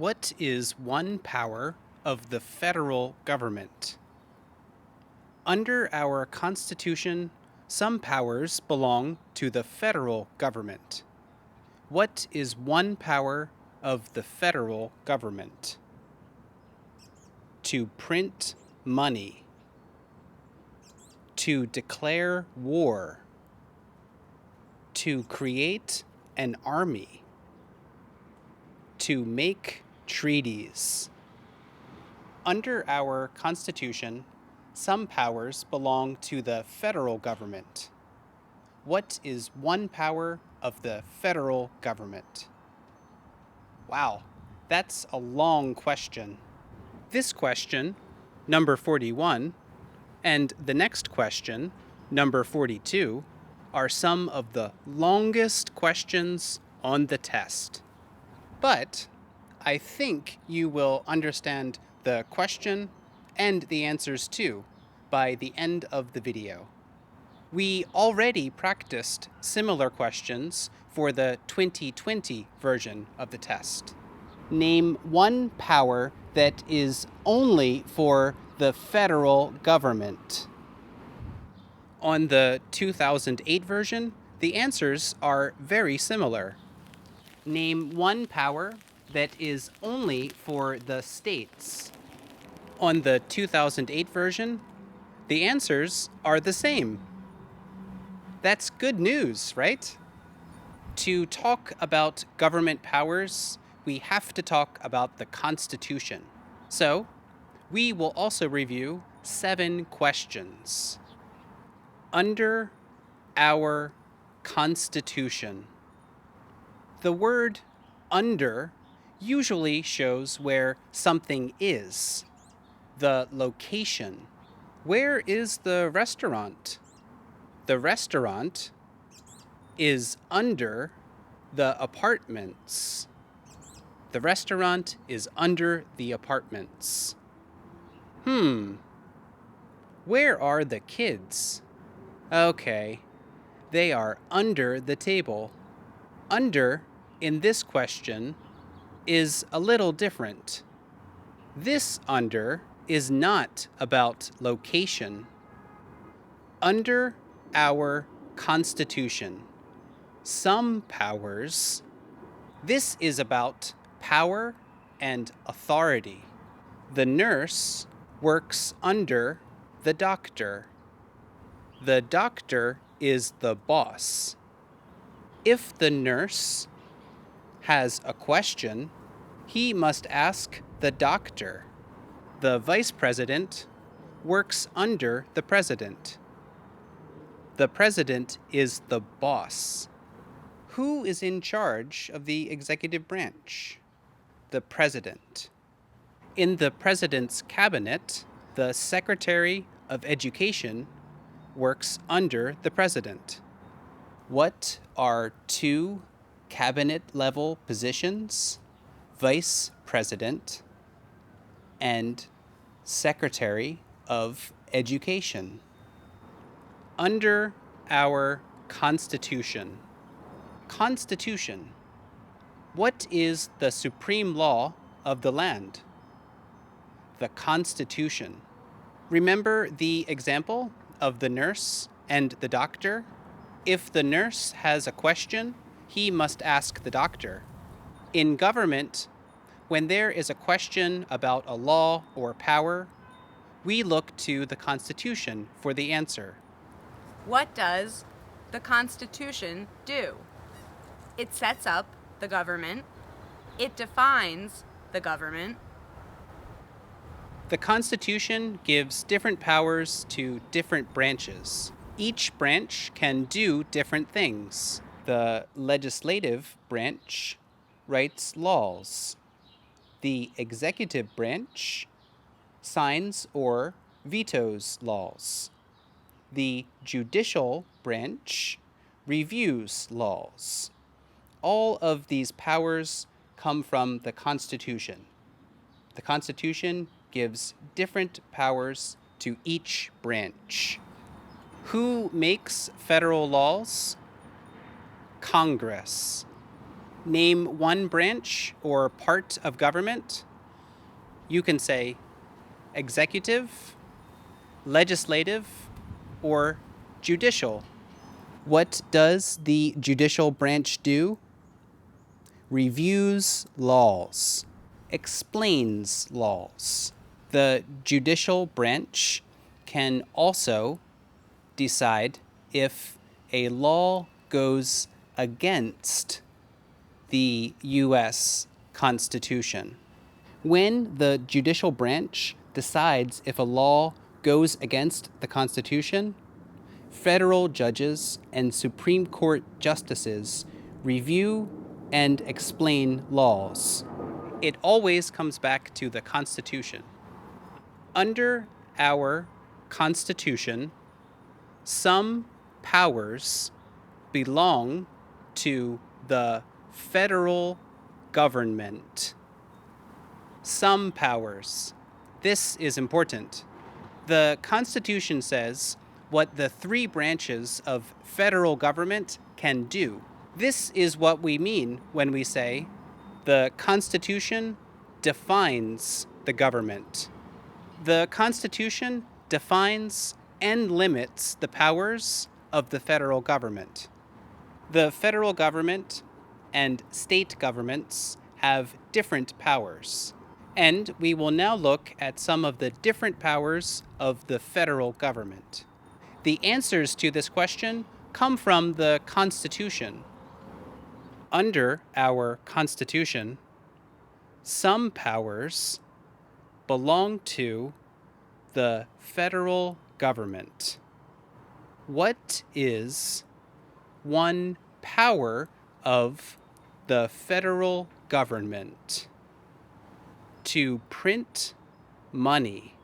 What is one power of the federal government? Under our Constitution, some powers belong to the federal government. What is one power of the federal government? To print money. To declare war. To create an army. To make treaties. Under our Constitution, some powers belong to the federal government. What is one power of the federal government? Wow, that's a long question. This question, number 41, and the next question, number 42, are some of the longest questions on the test. But I think you will understand the question and the answers too by the end of the video. We already practiced similar questions for the 2020 version of the test. Name one power that is only for the federal government. On the 2008 version, the answers are very similar. Name one power that is only for the states. On the 2008 version, the answers are the same. That's good news, right? To talk about government powers, we have to talk about the Constitution. So, we will also review 7 questions. Under our Constitution. The word under usually shows where something is, the location. Where is the restaurant? The restaurant is under the apartments. The restaurant is under the apartments. Where are the kids? Okay, they are under the table. Under, in this question, is a little different. This under is not about location. Under our Constitution, some powers. This is about power and authority. The nurse works under the doctor. The doctor is the boss. If the nurse has a question, he must ask the doctor. The vice president works under the president. The president is the boss. Who is in charge of the executive branch? The president. In the president's cabinet, the Secretary of Education works under the president. What are 2 cabinet-level positions? Vice President and Secretary of Education. Under our Constitution. Constitution. What is the supreme law of the land? The Constitution. Remember the example of the nurse and the doctor? If the nurse has a question, he must ask the doctor. In government, when there is a question about a law or power, we look to the Constitution for the answer. What does the Constitution do? It sets up the government. It defines the government. The Constitution gives different powers to different branches. Each branch can do different things. The legislative branch writes laws. The executive branch signs or vetoes laws. The judicial branch reviews laws. All of these powers come from the Constitution. The Constitution gives different powers to each branch. Who makes federal laws? Congress. Name one branch or part of government. You can say executive, legislative, or judicial. What does the judicial branch do? Reviews laws, explains laws. The judicial branch can also decide if a law goes against the U.S. Constitution. When the judicial branch decides if a law goes against the Constitution, federal judges and Supreme Court justices review and explain laws. It always comes back to the Constitution. Under our Constitution, some powers belong to the federal government. Some powers. This is important. The Constitution says what the three branches of federal government can do. This is what we mean when we say the Constitution defines the government. The Constitution defines and limits the powers of the federal government. The federal government and state governments have different powers. And we will now look at some of the different powers of the federal government. The answers to this question come from the Constitution. Under our Constitution, some powers belong to the federal government. What is one power of the federal government? To print money.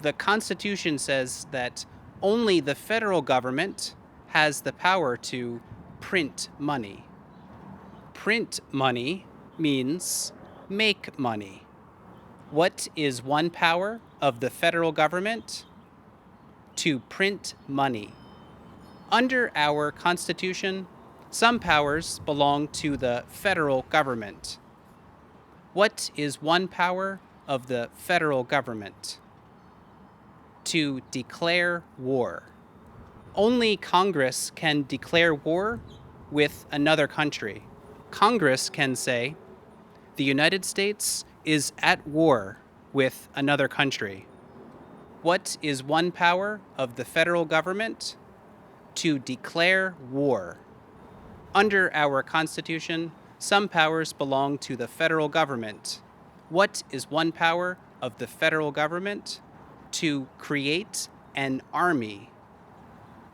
The Constitution says that only the federal government has the power to print money. Print money means make money. What is one power of the federal government? To print money. Under our Constitution, some powers belong to the federal government. What is one power of the federal government? To declare war. Only Congress can declare war with another country. Congress can say, the United States is at war with another country. What is one power of the federal government? To declare war. Under our Constitution, some powers belong to the federal government. What is one power of the federal government? To create an army.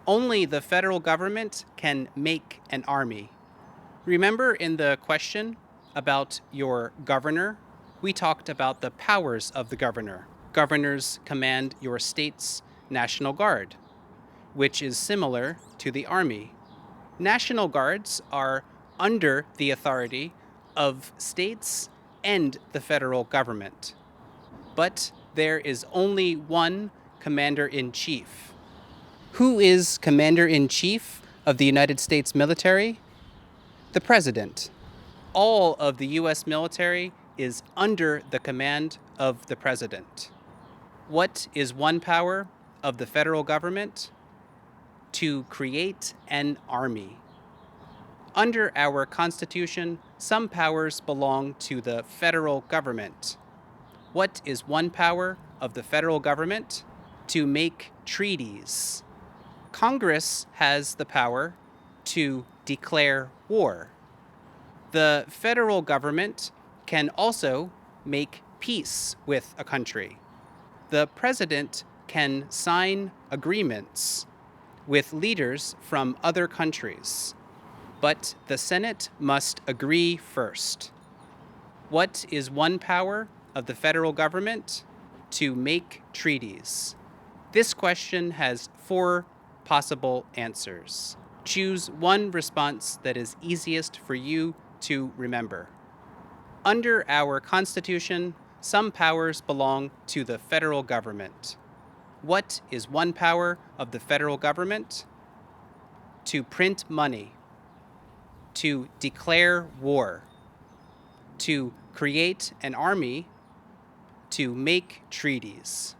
Only the federal government can make an army. Remember in the question about your governor, we talked about the powers of the governor. Governors command your state's National Guard, which is similar to the army. National Guards are under the authority of states and the federal government. But there is only one commander-in-chief. Who is commander-in-chief of the United States military? The president. All of the U.S. military is under the command of the president. What is one power of the federal government? To create an army. Under our Constitution, some powers belong to the federal government. What is one power of the federal government? To make treaties. Congress has the power to declare war. The federal government can also make peace with a country. The president can sign agreements with leaders from other countries, but the Senate must agree first. What is one power of the federal government? To make treaties. This question has 4 possible answers. Choose one response that is easiest for you to remember. Under our Constitution, some powers belong to the federal government. What is one power of the federal government? To print money. to declare war, to create an army, to make treaties.